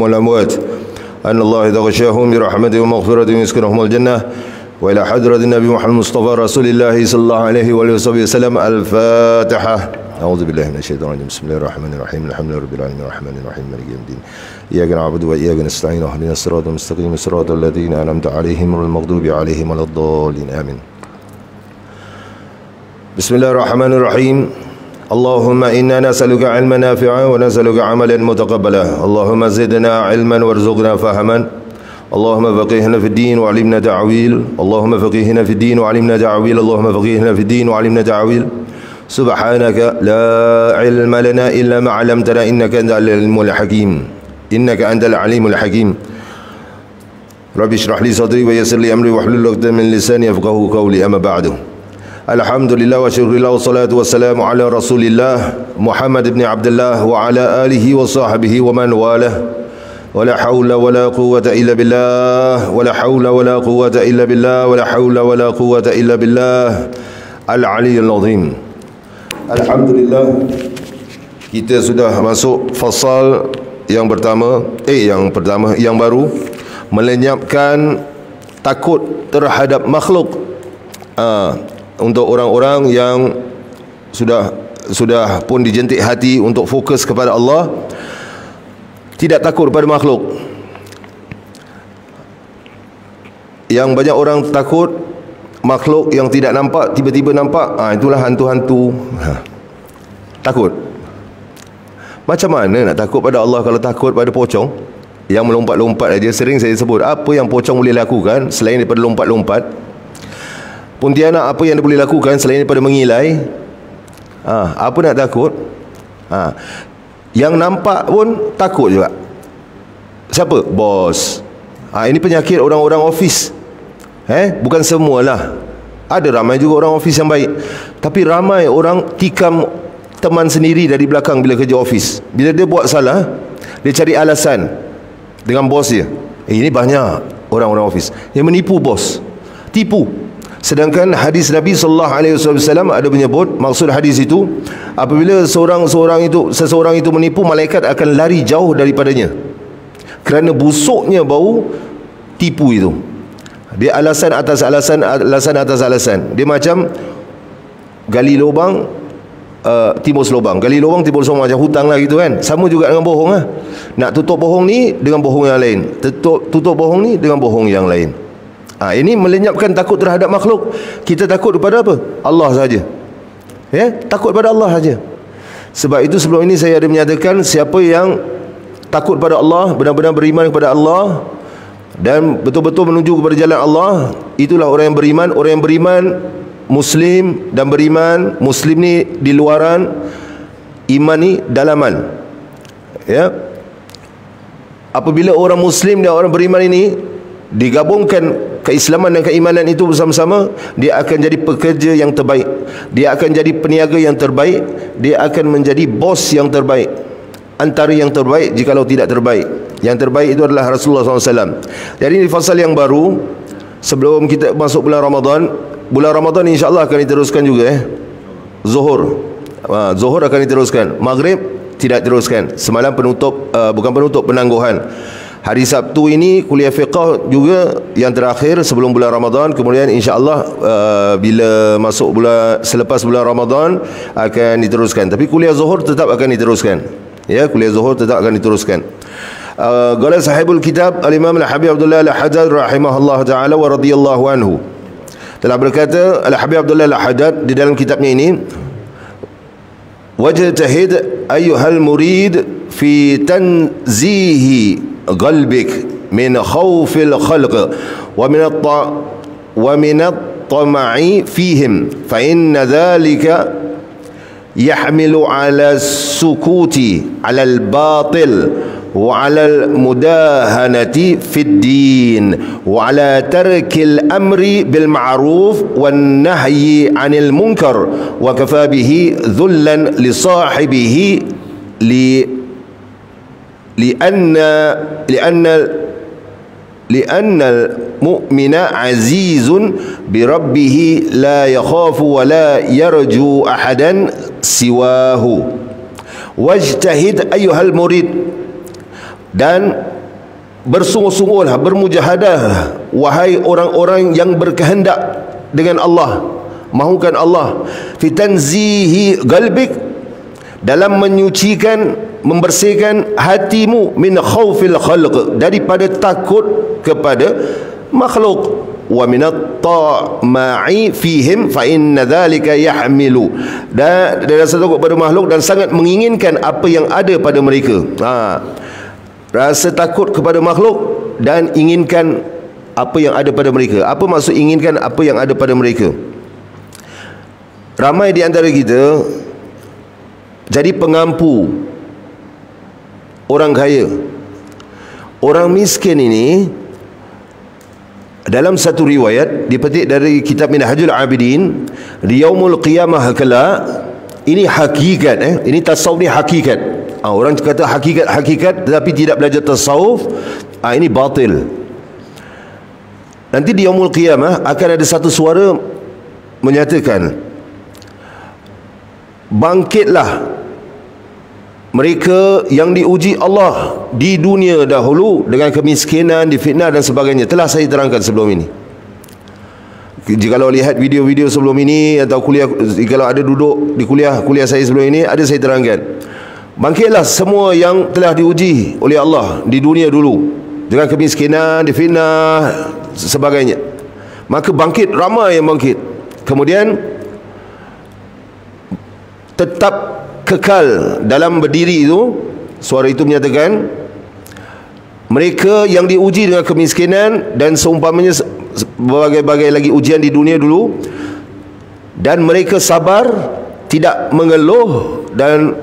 والأموات أن الله إذا غشاهم برحمته ومغفرته يسكنهم الجنة وإلى حضرة النبي محمد المصطفى رسول الله صلى الله عليه وسلم. الفاتحة. أعوذ بالله من الشيطان الرجيم. بسم الله الرحمن الرحيم. الحمد لله رب العالمين الرحمن الرحيم مالك يوم الدين إياك نعبد وإياك نستعين اهدنا الصراط المستقيم صراط الذين أنعمت عليهم غير المغضوب عليهم ولا الضالين آمين. بسم الله الرحمن الرحيم. اللهم إنا نسألك علما نافعا ونسألك عملا متقبلا. اللهم زدنا علما وارزقنا فهما. اللهم فقهنا في الدين وعلمنا تعويل. اللهم فقهنا في الدين وعلمنا تعويل. اللهم فقهنا في الدين وعلمنا تعويل. سبحانك لا علم لنا إلا ما علمتنا إنك أنت العليم الحكيم. إنك أنت العليم الحكيم. رب اشرح لي صدري ويسر لي أمري واحلل عقدة من لساني يفقهوا قولي. أما بعد. الحمد لله وشكر الله والصلاة والسلام على رسول الله محمد بن عبد الله وعلى آله وصحبه ومن والاه. ولا حول ولا قوة إلا بالله. ولا حول ولا قوة إلا بالله. ولا حول ولا قوة إلا بالله العلي العظيم. Alhamdulillah, kita sudah masuk fasal yang yang baru, melenyapkan takut terhadap makhluk. Untuk orang-orang yang sudah pun dijentik hati untuk fokus kepada Allah, tidak takut kepada makhluk. Yang banyak orang takut makhluk yang tidak nampak tiba-tiba nampak, itulah hantu-hantu. Takut. Macam mana nak takut pada Allah kalau takut pada pocong yang melompat-lompat aja? Sering saya sebut, apa yang pocong boleh lakukan selain daripada lompat-lompat? Pontianak apa yang dia boleh lakukan selain daripada mengilai? Apa nak takut? Yang nampak pun takut juga. Siapa? Bos. Ini penyakit orang-orang office. Bukan semualah. Ada ramai juga orang office yang baik, tapi ramai orang tikam teman sendiri dari belakang bila kerja office. Bila dia buat salah, dia cari alasan dengan bos dia. Ini banyak orang-orang office yang menipu bos. Tipu. Sedangkan hadis Nabi sallallahu alaihi wasallam ada menyebut, maksud hadis itu, apabila seseorang itu menipu, malaikat akan lari jauh daripadanya kerana busuknya bau tipu itu. Dia alasan atas alasan, alasan atas alasan. Dia macam gali lubang, timbus lubang, gali lubang, timbus lubang, macam hutang lah gitu kan. Sama juga dengan bohong lah. Nak tutup bohong ni dengan bohong yang lain, tutup bohong ni dengan bohong yang lain. Ini melenyapkan takut terhadap makhluk. Kita takut kepada apa? Allah saja. Takut pada Allah saja. Sebab itu sebelum ini saya ada menyatakan, siapa yang takut pada Allah, benar-benar beriman kepada Allah dan betul-betul menuju kepada jalan Allah, itulah orang yang beriman. Orang yang beriman Muslim, dan beriman Muslim ni di luaran, iman ni dalaman. Apabila orang Muslim dan orang beriman ini digabungkan, keislaman dan keimanan itu bersama-sama, dia akan jadi pekerja yang terbaik, dia akan jadi peniaga yang terbaik, dia akan menjadi bos yang terbaik, antara yang terbaik jikalau tidak terbaik. Yang terbaik itu adalah Rasulullah SAW. Jadi ini fasal yang baru sebelum kita masuk bulan Ramadan. Bulan Ramadan insya-Allah akan diteruskan juga. Zuhur akan diteruskan, Maghrib tidak teruskan. Semalam penutup, bukan penutup, penangguhan. Hari Sabtu ini kuliah fiqh juga yang terakhir sebelum bulan Ramadan. Kemudian insya-Allah bila masuk selepas bulan Ramadan akan diteruskan. Tapi kuliah Zuhur tetap akan diteruskan. Kuliah Zuhur tetap akan diteruskan. Qala sahibul kitab al-Imam Al-Habib Abdullah Al-Haddad rahimahullah taala wa radhiyallahu anhu, telah berkata Al-Habib Abdullah Al-Haddad di dalam kitabnya ini, wajtahid ayyuhal murid fi tanzihi qalbik min khawfil khalq wa min at-tama'i fihim fa inna dhalika yahmilu ala sukuti ala al-batil wa ala al-mudahanati fid din wa ala tarkil amri bil ma'ruf wan nahyi 'anil munkar wa kafa bihi dhullan li sahibihi لأن المؤمن عزيز بربه لا يخاف ولا يرجو أحدا سواه. واجتهد أيها المريد, Dan bersungguh-sungguhlah, bermujahadah, wahai orang-orang yang berkehendak dengan Allah, mahukan Allah, fitanzihi qalbik, dalam menyucikan, membersihkan hatimu, min khaufil khalq, daripada takut kepada makhluk, wa minat ta'ma'i fihim fa inna dhalika yahmilu, dan rasa takut pada makhluk dan sangat menginginkan apa yang ada pada mereka. Rasa takut kepada makhluk dan inginkan apa yang ada pada mereka. Apa maksud inginkan apa yang ada pada mereka? Ramai di antara kita jadi pengampu orang kaya. Orang miskin ini, dalam satu riwayat dipetik dari kitab Minhajul Abidin, di yaumul qiyamah kelak, ini hakikat, ini tasawuf ni hakikat. Orang kata hakikat tetapi tidak belajar tasawuf, ini batil. Nanti di yaumul qiyamah akan ada satu suara menyatakan, bangkitlah mereka yang diuji Allah di dunia dahulu dengan kemiskinan, difitnah dan sebagainya. Telah saya terangkan sebelum ini. Jikalau lihat video-video sebelum ini, atau kuliah, kalau ada duduk di kuliah saya sebelum ini, ada saya terangkan, bangkitlah semua yang telah diuji oleh Allah di dunia dulu dengan kemiskinan, difitnah, sebagainya. Maka bangkit, ramai yang bangkit. Kemudian tetap kekal dalam berdiri itu. Suara itu menyatakan, mereka yang diuji dengan kemiskinan dan seumpamanya berbagai-bagai lagi ujian di dunia dulu, dan mereka sabar, tidak mengeluh dan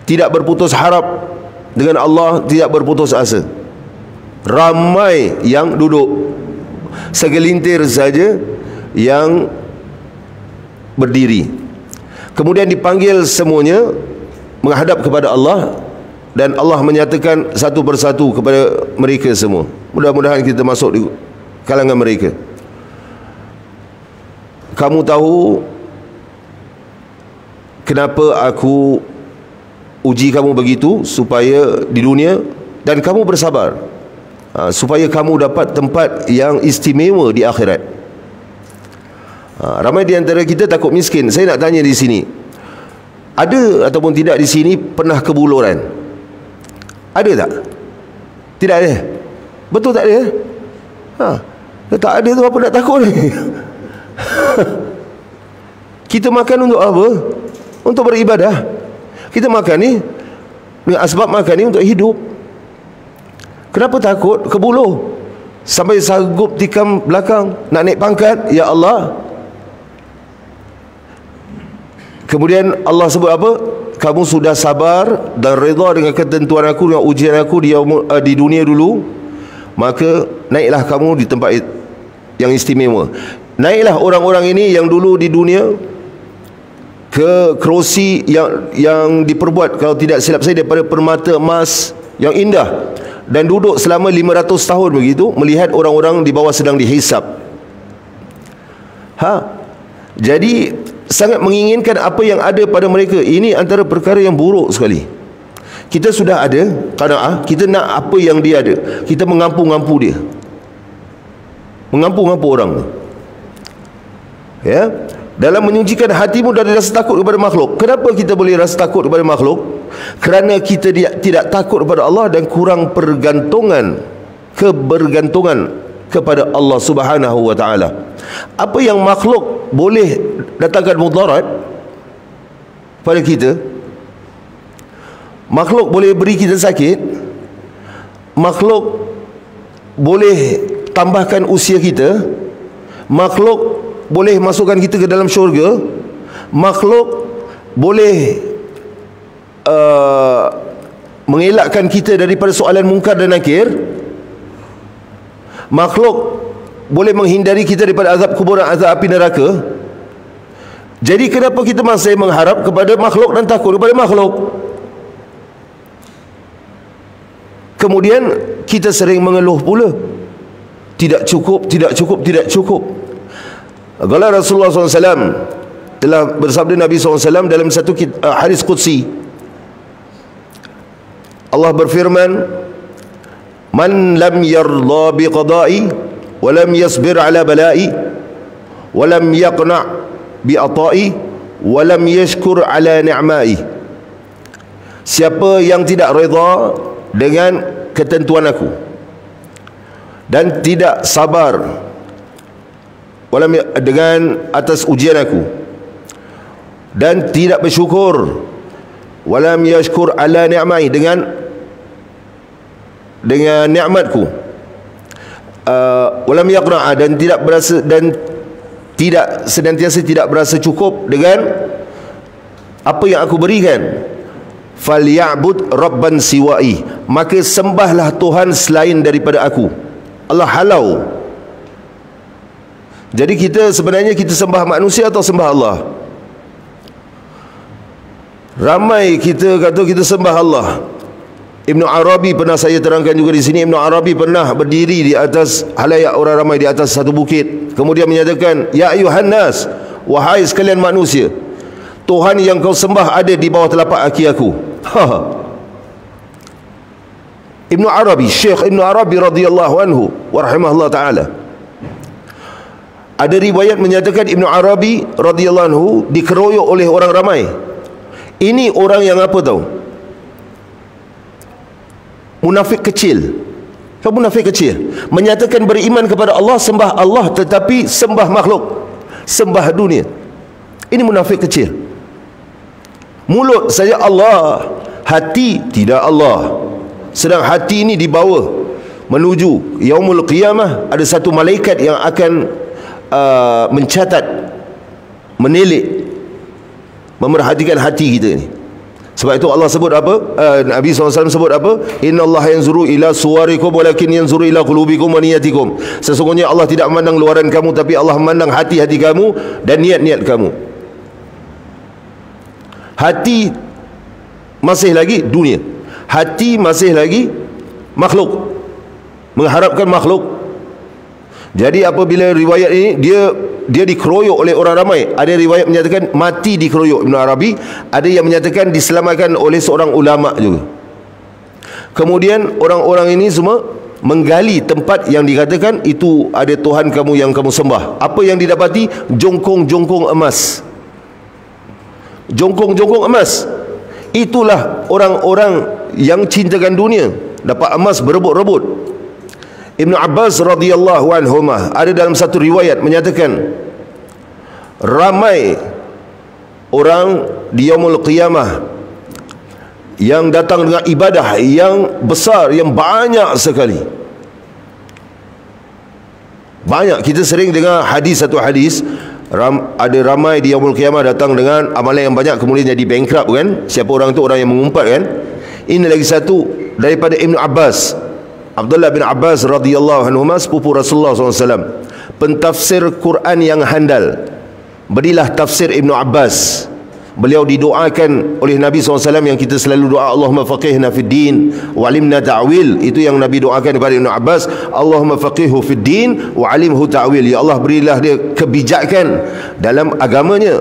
tidak berputus harap dengan Allah, tidak berputus asa. Ramai yang duduk, segelintir saja yang berdiri. Kemudian dipanggil semuanya menghadap kepada Allah, dan Allah menyatakan satu persatu kepada mereka semua. Mudah-mudahan kita masuk di kalangan mereka. Kamu tahu kenapa aku uji kamu begitu? Supaya di dunia, dan kamu bersabar, supaya kamu dapat tempat yang istimewa di akhirat. Ramai di antara kita takut miskin. Saya nak tanya di sini, ada ataupun tidak di sini pernah kebuluran? Ada tak? Tidak ada? Betul tak ada? Tak ada tu apa nak takut ni? Kita makan untuk apa? Untuk beribadah. Kita makan ni, asbab makan ni untuk hidup. Kenapa takut kebuluh sampai sanggup tikam belakang nak naik pangkat? Ya Allah. Kemudian Allah sebut apa? Kamu sudah sabar dan redha dengan ketentuan aku, dengan ujian aku di dunia dulu, maka naiklah kamu di tempat yang istimewa. Naiklah orang-orang ini yang dulu di dunia ke kerusi yang diperbuat, kalau tidak silap saya, daripada permata emas yang indah, dan duduk selama 500 tahun begitu, melihat orang-orang di bawah sedang dihisap. Jadi sangat menginginkan apa yang ada pada mereka. Ini antara perkara yang buruk sekali. Kita sudah ada qanaah, kita nak apa yang dia ada, kita mengampu-ngampu dia, mengampu-ngampu orang, ya, dalam menyucikan hatimu dari rasa takut kepada makhluk. Kenapa kita boleh rasa takut kepada makhluk? Kerana kita tidak takut kepada Allah dan kurang kebergantungan kepada Allah Subhanahu wa taala. Apa yang makhluk boleh datangkan mudarat pada kita, makhluk boleh beri kita sakit, makhluk boleh tambahkan usia kita, makhluk boleh masukkan kita ke dalam syurga, makhluk boleh mengelakkan kita daripada soalan mungkar dan nakir, makhluk boleh menghindari kita daripada azab kubur dan azab api neraka. Jadi kenapa kita masih mengharap kepada makhluk dan takut kepada makhluk? Kemudian kita sering mengeluh pula, tidak cukup, tidak cukup, tidak cukup. Kalau Rasulullah SAW telah bersabda, Nabi SAW dalam satu hadis qudsi, Allah berfirman, Man lam yarda bi qada'i wa lam yasbir ala bala'i wa lam yaqna' bi ata'i wa lam yashkur ala ni'ma'i. Siapa yang tidak redha dengan ketentuan aku dan tidak sabar dengan atas ujian aku dan tidak bersyukur, walam yashkur ala ni'mai, dengan nikmatku, walam yaqna', dan tidak berasa, dan tidak senantiasa tidak berasa cukup dengan apa yang aku berikan, falya'bud rabban siwa'i, maka sembahlah Tuhan selain daripada aku. Allah halau. Jadi kita sebenarnya kita sembah manusia atau sembah Allah? Ramai kita kata kita sembah Allah. Ibn Arabi pernah saya terangkan juga di sini. Ibn Arabi pernah berdiri di atas halayak orang ramai di atas satu bukit, kemudian menyatakan, ya ayuhan nas, wahai sekalian manusia, Tuhan yang kau sembah ada di bawah telapak kaki aku. Ibn Arabi, Syekh Ibn Arabi radhiyallahu anhu wa rahimahullah ta'ala. Ada riwayat menyatakan Ibn Arabi radhiyallahu anhu dikeroyok oleh orang ramai. Ini orang yang apa tahu? Munafik kecil. Siapa munafik kecil? Menyatakan beriman kepada Allah, sembah Allah, tetapi sembah makhluk, sembah dunia. Ini munafik kecil. Mulut saja Allah, hati tidak Allah. Sedang hati ini dibawa menuju yaumul qiyamah. Ada satu malaikat yang akan mencatat, menilik, memerhatikan hati kita ni. Sebab itu Allah sebut apa? Nabi SAW sebut apa? Inna Allah yanzuru ila suwarikum walakin yanzuru ila qulubikum wa niyatikum. Sesungguhnya Allah tidak memandang luaran kamu, tapi Allah memandang hati-hati kamu dan niat-niat kamu. Hati masih lagi dunia, hati masih lagi makhluk, mengharapkan makhluk. Jadi apabila riwayat ini dia dikeroyok oleh orang ramai. Ada riwayat menyatakan mati dikeroyok Ibn Arabi, ada yang menyatakan diselamatkan oleh seorang ulama juga. Kemudian orang-orang ini semua menggali tempat yang dikatakan itu ada Tuhan kamu yang kamu sembah. Apa yang didapati? Jongkong-jongkong emas. Jongkong-jongkong emas. Itulah orang-orang yang cintakan dunia, dapat emas berebut-rebut. Ibn Abbas radhiyallahu anhumah ada dalam satu riwayat menyatakan ramai orang di yaumul qiyamah yang datang dengan ibadah yang besar, yang banyak sekali. Banyak, kita sering dengar hadis, satu hadis, ada ramai di yaumul qiyamah datang dengan amalan yang banyak kemudian jadi bankrupt kan. Siapa orang tu? Orang yang mengumpat kan. Ini lagi satu daripada Ibn Abbas, Abdullah bin Abbas radhiyallahu anhu, sepupu Rasulullah SAW, pentafsir Quran yang handal. Berilah tafsir Ibn Abbas. Beliau didoakan oleh Nabi SAW yang kita selalu doa, Allahumma faqihna fid din wa alimna ta'wil. Itu yang Nabi doakan kepada Ibn Abbas, Allahumma faqihhu fid din wa alimhu ta'wil. Ya Allah, berilah dia kebijakan dalam agamanya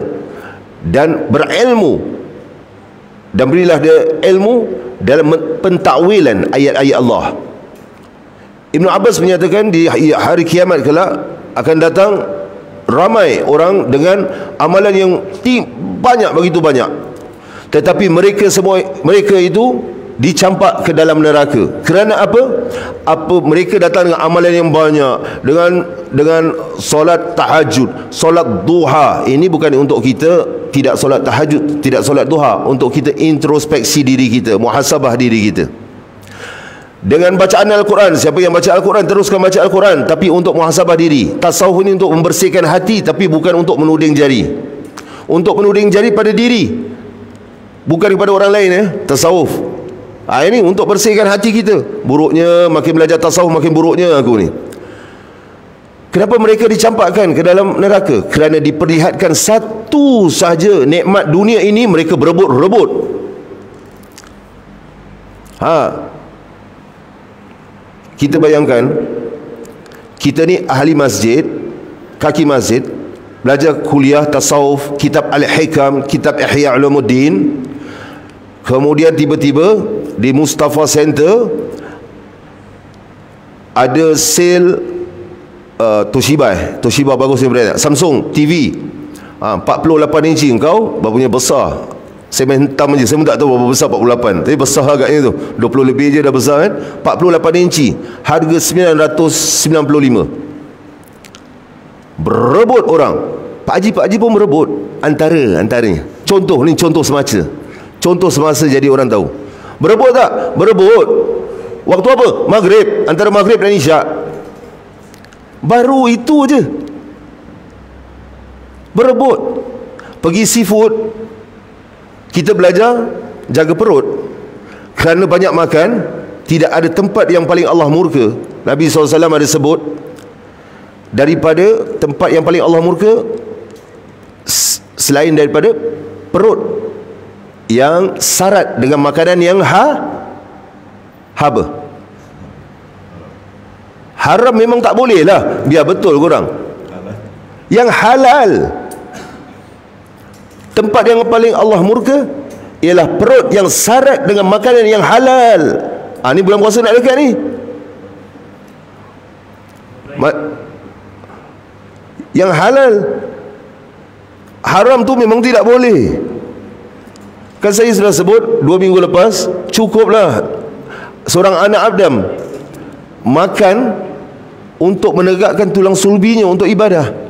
dan berilmu, dan berilah dia ilmu dalam pentakwilan ayat-ayat Allah. Ibn Abbas menyatakan di hari kiamat kelak akan datang ramai orang dengan amalan yang banyak, begitu banyak, tetapi mereka itu dicampak ke dalam neraka. Kerana apa? Mereka datang dengan amalan yang banyak, dengan solat tahajud, solat duha. Ini bukan untuk kita tidak solat tahajud, tidak solat duha, untuk kita introspeksi diri kita, muhasabah diri kita. Dengan bacaan Al-Quran, siapa yang baca Al-Quran teruskan baca Al-Quran, tapi untuk muhasabah diri. Tasawuf ini untuk membersihkan hati, tapi bukan untuk menuding jari. Untuk menuding jari pada diri, bukan kepada orang lain. Tasawuf ini untuk bersihkan hati kita. Buruknya, makin belajar tasawuf makin buruknya aku ni. Kenapa mereka dicampakkan ke dalam neraka? Kerana diperlihatkan satu sahaja nikmat dunia ini mereka berebut-rebut. Kita bayangkan, kita ni ahli masjid, kaki masjid, belajar kuliah tasawuf, kitab Al-Hikam, kitab Ihya Ulumuddin. Kemudian tiba-tiba di Mustafa Center ada sale Toshiba bagus ni brand. Samsung TV 48 inci, engkau bapunya besar. Saya main hentam je, saya pun tak tahu berapa besar 48, tapi besar agaknya tu, 20 lebih je dah besar kan. 48 inci, harga 995. Berebut orang. Pak Haji pun berebut. Antaranya. Contoh semasa jadi orang tahu. Berebut tak? Berebut. Waktu apa? Maghrib. Antara Maghrib dan Isyak. Baru itu je. Berebut. Pergi seafood, kita belajar jaga perut. Kerana banyak makan, tidak ada tempat yang paling Allah murka. Nabi SAW ada sebut, daripada tempat yang paling Allah murka selain daripada perut yang syarat dengan makanan yang haba. Haram memang tak boleh lah, biar betul korang. Yang halal, tempat yang paling Allah murka ialah perut yang syarat dengan makanan yang halal. Ni bulan puasa nak dekat ni. Yang halal, haram tu memang tidak boleh. Kan saya sudah sebut 2 minggu lepas, cukuplah seorang anak Adam makan untuk menegakkan tulang sulbinya untuk ibadah.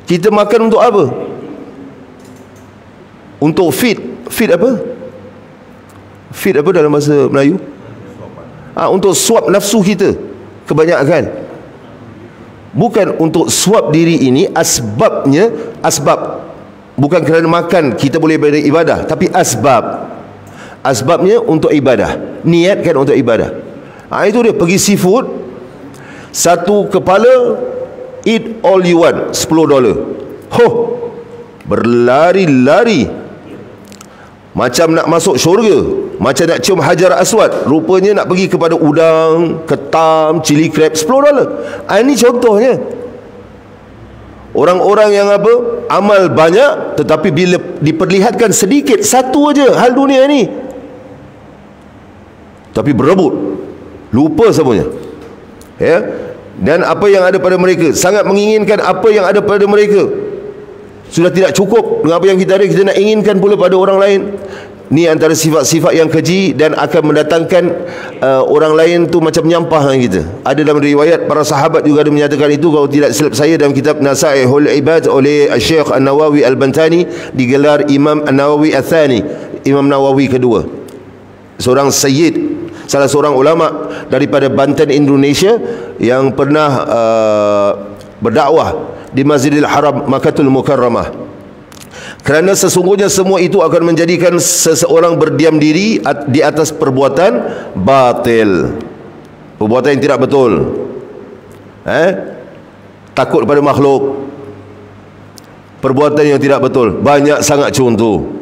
Kita makan untuk apa? Untuk fit apa? Fit apa dalam bahasa Melayu? Untuk suap nafsu kita kebanyakan. Bukan untuk suap diri ini. Asbab bukan kerana makan kita boleh beribadah, tapi asbabnya untuk ibadah. Niatkan untuk ibadah. Itu dia. Pergi seafood, satu kepala, eat all you want, $10. Berlari-lari macam nak masuk syurga, macam nak cium Hajar Aswad. Rupanya nak pergi kepada udang, ketam, cili crab, $10. Ini contohnya. Orang-orang yang amal banyak, tetapi bila diperlihatkan sedikit, satu aja hal dunia ni, tapi berebut, lupa semuanya. Dan apa yang ada pada mereka, sangat menginginkan apa yang ada pada mereka. Sudah tidak cukup dengan apa yang kita ada, kita nak inginkan pula pada orang lain. Ni antara sifat-sifat yang keji dan akan mendatangkan orang lain tu macam menyampah dengan kita. Ada dalam riwayat para sahabat juga ada menyatakan itu, kalau tidak silap saya, dalam kitab Nasaihul Ibad oleh Syekh An-Nawawi Al-Bantani, digelar Imam An-Nawawi Al-Thani, Imam Nawawi kedua, seorang sayyid, salah seorang ulama daripada Banten, Indonesia, yang pernah berdakwah di Masjidil Haram Makkatul Mukarramah. Kerana sesungguhnya semua itu akan menjadikan seseorang berdiam diri di atas perbuatan batil, perbuatan yang tidak betul. Takut pada makhluk, perbuatan yang tidak betul, banyak sangat contoh.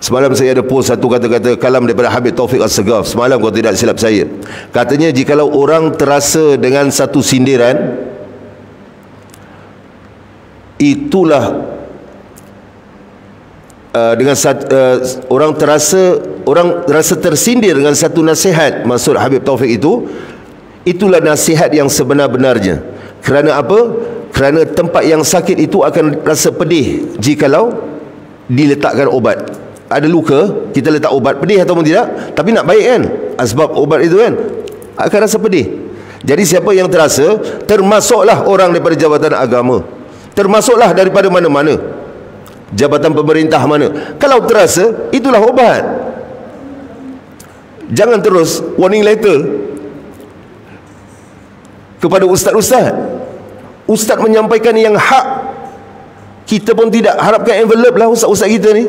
Semalam saya ada post satu kata-kata kalam daripada Habib Taufik As-Segaf. Semalam kalau tidak silap saya, katanya jikalau orang terasa dengan satu sindiran, itulah orang rasa tersindir dengan satu nasihat. Maksud Habib Taufik itulah nasihat yang sebenar-benarnya. Kerana apa? Kerana tempat yang sakit itu akan rasa pedih jikalau diletakkan obat. Ada luka, kita letak obat, pedih ataupun tidak, tapi nak baik kan, asbab obat itu kan, akan rasa pedih. Jadi siapa yang terasa, termasuklah orang daripada jabatan agama, termasuklah daripada mana-mana, jabatan pemerintah mana, kalau terasa, itulah obat. Jangan terus warning letter kepada ustaz-ustaz. Ustaz menyampaikan yang hak, kita pun tidak harapkan envelope lah ustaz-ustaz kita ni.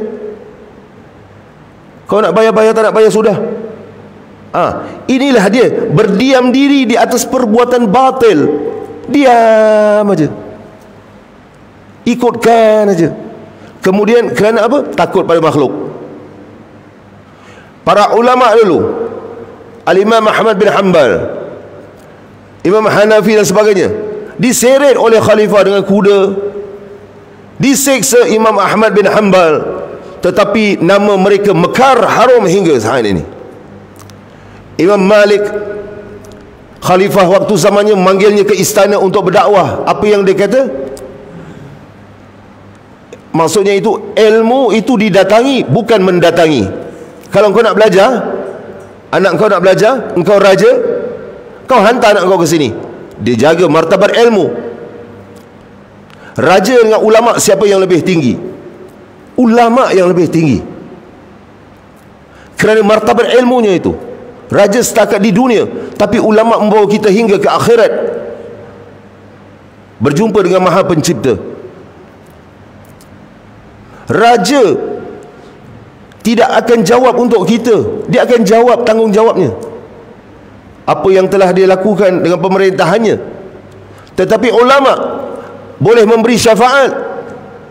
Kau nak bayar-bayar, tak nak bayar, sudah. Inilah dia, berdiam diri di atas perbuatan batil. Diam aja, ikutkan aja. Kemudian kerana apa? Takut pada makhluk. Para ulama dulu, Al-Imam Ahmad bin Hanbal, Imam Hanafi dan sebagainya, diseret oleh khalifah dengan kuda, diseksa Imam Ahmad bin Hanbal, tetapi nama mereka mekar harum hingga saat ini. Imam Malik Khalifah waktu zamannya memanggilnya ke istana untuk berdakwah. Apa yang dia kata? Maksudnya itu, ilmu itu didatangi, bukan mendatangi. Kalau kau nak belajar, anak kau nak belajar, engkau raja, kau hantar anak kau ke sini. Dia jaga martabat ilmu. Raja dengan ulama, siapa yang lebih tinggi? Ulama yang lebih tinggi, kerana martabat ilmunya itu. Raja setakat di dunia, tapi ulama membawa kita hingga ke akhirat, berjumpa dengan Maha Pencipta. Raja tidak akan jawab untuk kita, dia akan jawab tanggungjawabnya, apa yang telah dia lakukan dengan pemerintahannya. Tetapi ulama boleh memberi syafaat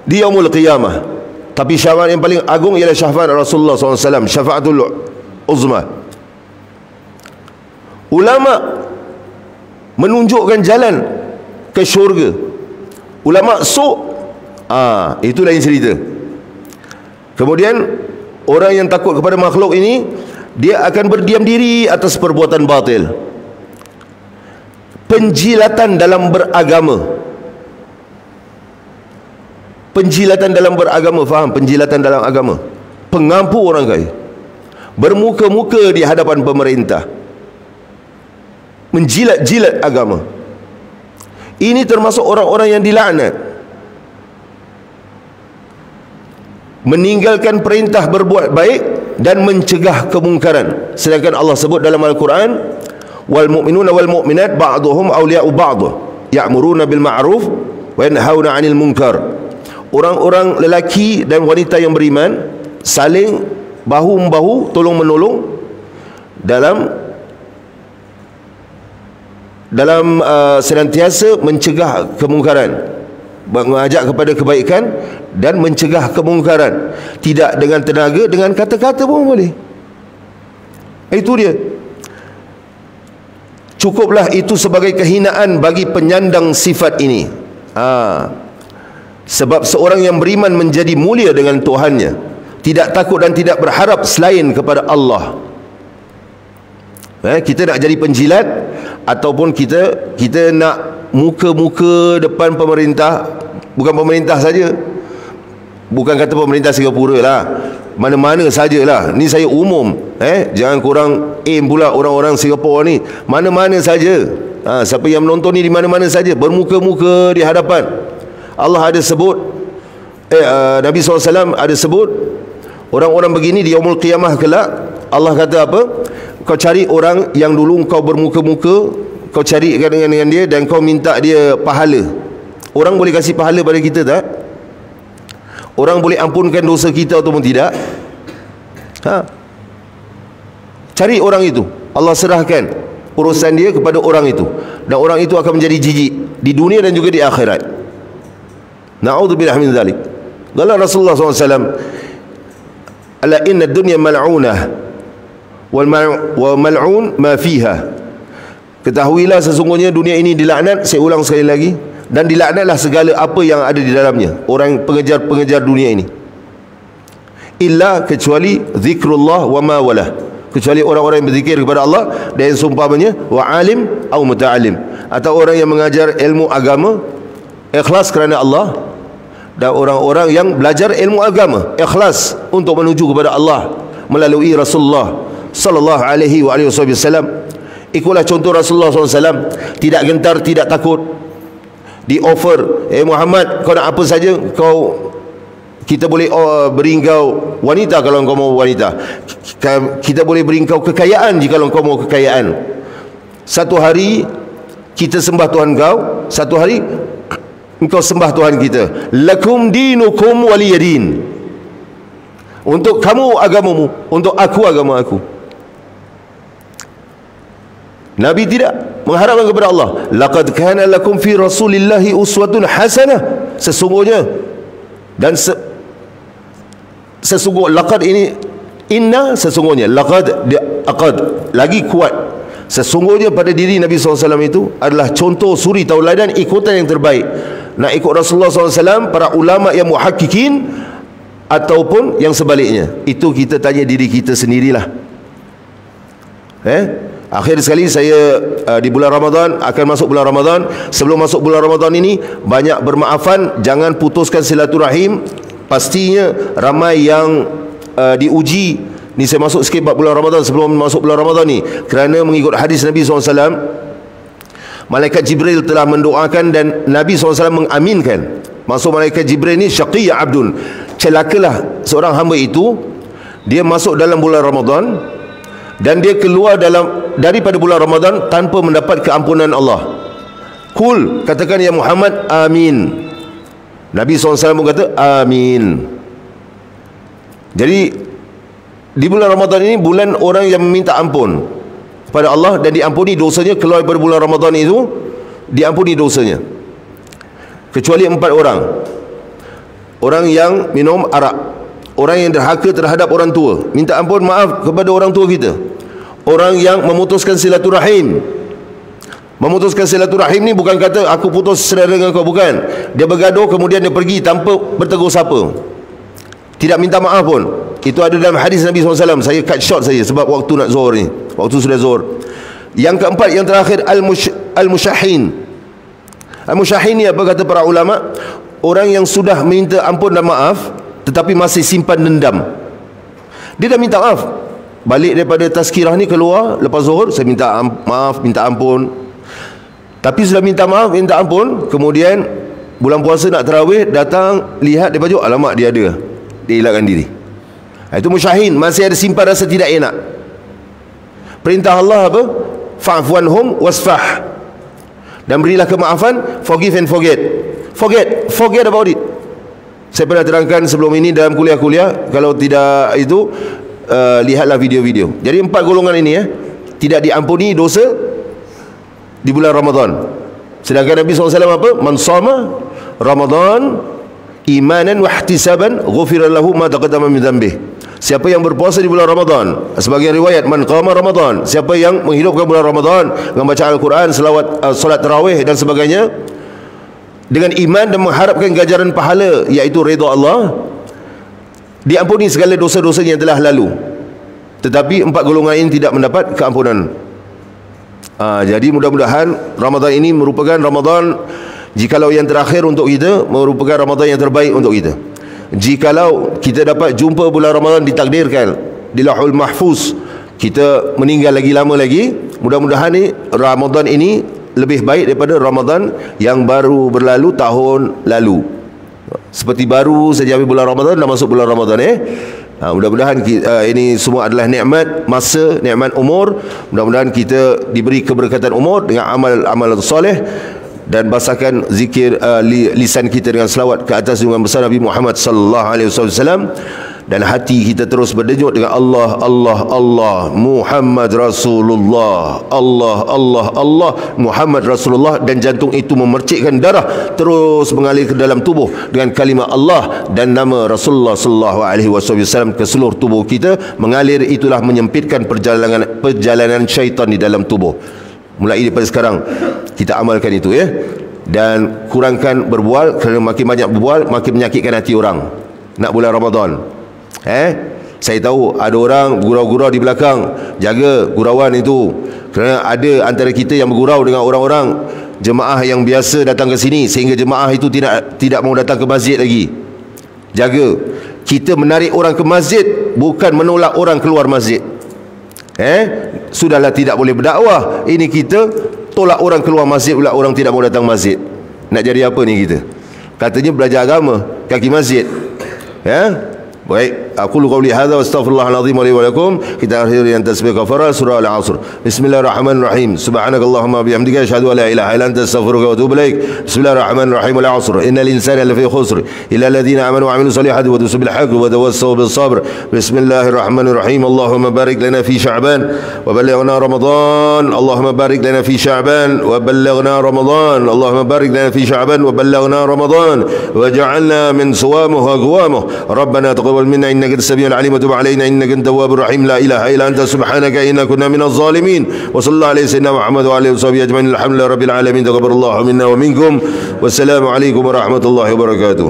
di yaumul qiyamah. Tapi syafaat yang paling agung ialah syafaat Rasulullah SAW, syafaatul uzma. Ulama menunjukkan jalan ke syurga. Ulama itu lain cerita. Kemudian orang yang takut kepada makhluk ini, dia akan berdiam diri atas perbuatan batil. Penjilatan dalam beragama. Penjilatan dalam beragama, faham? Penjilatan dalam agama. Pengampu orang kaya, bermuka-muka di hadapan pemerintah, menjilat-jilat agama. Ini termasuk orang-orang yang dilaknat. Meninggalkan perintah berbuat baik dan mencegah kemungkaran. Sedangkan Allah sebut dalam Al-Quran, wal mu'minuna wal mu'minat ba'duhum awliya'u ba'd ya'muruna bil ma'ruf wa yanhauna 'anil munkar. Orang-orang lelaki dan wanita yang beriman saling bahu-membahu, tolong-menolong dalam senantiasa mencegah kemungkaran, mengajak kepada kebaikan dan mencegah kemungkaran. Tidak dengan tenaga, dengan kata-kata pun boleh. Itu dia. Cukuplah itu sebagai kehinaan bagi penyandang sifat ini. Sebab seorang yang beriman menjadi mulia dengan Tuhannya, tidak takut dan tidak berharap selain kepada Allah. Kita nak jadi penjilat, ataupun kita nak muka-muka depan pemerintah. Bukan pemerintah saja, bukan kata pemerintah Singapura lah, mana-mana sajalah. Ni saya umum, jangan korang aim pula orang-orang Singapura ni. Mana-mana saja, siapa yang menonton ni di mana-mana saja, bermuka-muka di hadapan. Allah ada sebut, Nabi SAW ada sebut, orang-orang begini di yaumul qiyamah kelak, Allah kata apa? Kau cari orang yang dulu kau bermuka-muka, kau carikan dengan dia dan kau minta dia pahala. Orang boleh kasih pahala pada kita tak? Orang boleh ampunkan dosa kita ataupun tidak? Cari orang itu, Allah serahkan urusan dia kepada orang itu, dan orang itu akan menjadi jijik di dunia dan juga di akhirat. Na'udzubillah min dzalik. Qala Rasulullah SAW, ala inna ad-dunya mal'unah wa mal'un ma fiha. Ketahuilah sesungguhnya dunia ini dilaknat. Saya ulang sekali lagi, dan dilaknatlah segala apa yang ada di dalamnya. Orang pengejar-pengejar dunia ini, illa kecuali zikrullah wa ma walah, kecuali orang-orang yang berzikir kepada Allah dan seumpamanya, wa alim atau muta'alim, atau orang yang mengajar ilmu agama ikhlas kerana Allah, dan orang-orang yang belajar ilmu agama ikhlas untuk menuju kepada Allah melalui Rasulullah sallallahu alaihi wasallam. Ikutlah contoh Rasulullah SAW, tidak gentar, tidak takut. Di offer, Muhammad, kau nak apa saja, kita boleh beri kau wanita kalau kau mau wanita, kita boleh beri kau kekayaan jika kau mau kekayaan. Satu hari kita sembah Tuhan kau, satu hari engkau sembah Tuhan kita. Lakum dinukum waliyadin. Untuk kamu agamamu, untuk aku agama aku. Nabi tidak mengharapkan kepada Allah. Laqad kana lakum fi Rasulillahi uswatun hasanah. Sesungguhnya, dan sesungguh, laqad ini inna, sesungguhnya, laqad aqad, lagi kuat. Sesungguhnya pada diri Nabi SAW itu adalah contoh suri tauladan, ikutan yang terbaik. Nak ikut Rasulullah SAW, para ulama yang muhakkikin, ataupun yang sebaliknya. Itu kita tanya diri kita sendirilah. Akhir sekali saya di bulan Ramadan, akan masuk bulan Ramadan. Sebelum masuk bulan Ramadan ini, banyak bermaafan, jangan putuskan silaturahim. Pastinya ramai yang diuji. Ni saya masuk sikit bab bulan Ramadan sebelum masuk bulan Ramadan ni, kerana mengikut hadis Nabi SAW, malaikat Jibril telah mendoakan dan Nabi SAW mengaminkan. Maksud malaikat Jibril ni, syaqiyya abdun, celakalah seorang hamba itu, dia masuk dalam bulan Ramadan dan dia keluar daripada bulan Ramadan tanpa mendapat keampunan Allah. Kul, katakan ya Muhammad, amin. Nabi SAW pun kata amin. Jadi di bulan Ramadan ini bulan orang yang meminta ampun kepada Allah dan diampuni dosanya. Keluar daripada bulan Ramadan itu diampuni dosanya, kecuali 4 orang. Orang yang minum arak, orang yang derhaka terhadap orang tua, minta ampun maaf kepada orang tua kita, orang yang memutuskan silaturahim. Memutuskan silaturahim ni bukan kata aku putus saudara dengan kau, bukan. Dia bergaduh kemudian dia pergi tanpa bertegur sapa, tidak minta maaf pun. Itu ada dalam hadis Nabi SAW. Saya cut short saja sebab waktu nak zuhur ni, waktu sudah zuhur. Yang keempat, yang terakhir, al-musyahin. Al-musyahin ni apa kata para ulama? Orang yang sudah minta ampun dan maaf tetapi masih simpan dendam. Dia dah minta maaf, balik daripada tazkirah ni keluar lepas zuhur, saya minta maaf, minta ampun. Tapi sudah minta maaf, minta ampun, kemudian bulan puasa nak tarawih, datang lihat dia baju, alamak dia ada, dia elakkan diri. Itu musyahin, masih ada simpan rasa tidak enak. Perintah Allah apa? Fa'fu anhum wasfah, dan berilah kemaafan, forgive and forget. Forget about it. Saya pernah terangkan sebelum ini dalam kuliah-kuliah. Kalau tidak itu, lihatlah video-video. Jadi 4 golongan ini tidak diampuni dosa di bulan Ramadan. Sedangkan Nabi SAW apa? Man shama Ramadan imanan wa ihtisaban ghufira lahu ma taqaddama min dhanbih. Siapa yang berpuasa di bulan Ramadan, sebagian riwayat man qama Ramadan, siapa yang menghidupkan bulan Ramadan dengan baca Al-Quran, solat tarawih dan sebagainya, dengan iman dan mengharapkan ganjaran pahala, iaitu redha Allah, diampuni segala dosa-dosanya yang telah lalu. Tetapi 4 golongan ini tidak mendapat keampunan. Jadi mudah-mudahan Ramadan ini merupakan Ramadan, jikalau yang terakhir untuk kita, merupakan Ramadan yang terbaik untuk kita. Jikalau kita dapat jumpa bulan Ramadan, ditakdirkan di Lauhul Mahfuz kita meninggal lagi lama lagi, mudah-mudahan ni Ramadan ini lebih baik daripada Ramadan yang baru berlalu tahun lalu. Seperti baru saja habis bulan Ramadan, dah masuk bulan Ramadan mudah-mudahan ini semua adalah nikmat masa, nikmat umur. Mudah-mudahan kita diberi keberkatan umur dengan amal-amal soleh, dan basahkan zikir lisan kita dengan selawat ke atas junjungan besar Nabi Muhammad sallallahu alaihi wasallam, dan hati kita terus berdenyut dengan Allah, Allah, Allah, Muhammad Rasulullah, Allah, Allah, Allah, Muhammad Rasulullah, dan jantung itu memercikkan darah terus mengalir ke dalam tubuh dengan kalimah Allah dan nama Rasulullah sallallahu alaihi wasallam ke seluruh tubuh kita mengalir. Itulah menyempitkan perjalanan syaitan di dalam tubuh. Mulai daripada sekarang kita amalkan itu dan kurangkan berbual, kerana makin banyak berbual makin menyakitkan hati orang. Nak bulan Ramadan, saya tahu ada orang gurau-gurau di belakang, jaga gurauan itu, kerana ada antara kita yang bergurau dengan orang-orang jemaah yang biasa datang ke sini, sehingga jemaah itu tidak mau datang ke masjid lagi. Jaga. Kita menarik orang ke masjid, bukan menolak orang keluar masjid. Sudahlah tidak boleh berdakwah, ini kita tolak orang keluar masjid pula, orang tidak mau datang masjid. Nak jadi apa ni kita? Katanya belajar agama kaki masjid. Baik, aku qauli hadza wa astaghfirullahal azim wa li wa lakum. Kita akhiri yang tasbih kafara surah Al-Asr. Bismillahirrahmanirrahim. Subhanakallahumma bihamdika asyhadu an la ilaha illa anta astaghfiruka wa atubu ilaik. Bismillahirrahmanirrahim. Al-Asr. Innal insana lafi khusr illa alladhina amanu wa 'amilus solihati wa tawasaw bil haqqi wa tawassaw bis sabr. Bismillahirrahmanirrahim. Allahumma barik lana fi Sya'ban wa ballighna Ramadan. Allahumma barik lana fi Sya'ban wa ballighna Ramadan. Allahumma barik lana fi Sya'ban wa ballighna Ramadan waj'alna min suwamuhu wa aqwamuhu. Rabbana taqabbal منا إنك أنت السميع العليم وتب علينا إنك أنت التواب الرحيم لا إله إلا أنت سبحانك إنا كنا من الظالمين وصلى الله عليه سيدنا محمد وعلى آله وصحبه أجمعين الحمد لله رب العالمين تقبل الله منا ومنكم والسلام عليكم ورحمة الله وبركاته.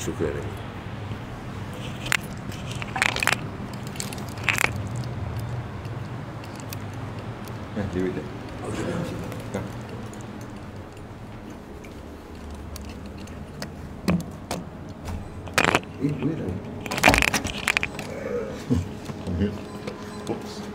شكرا. Dewi dah. Boleh tak ni? Oops.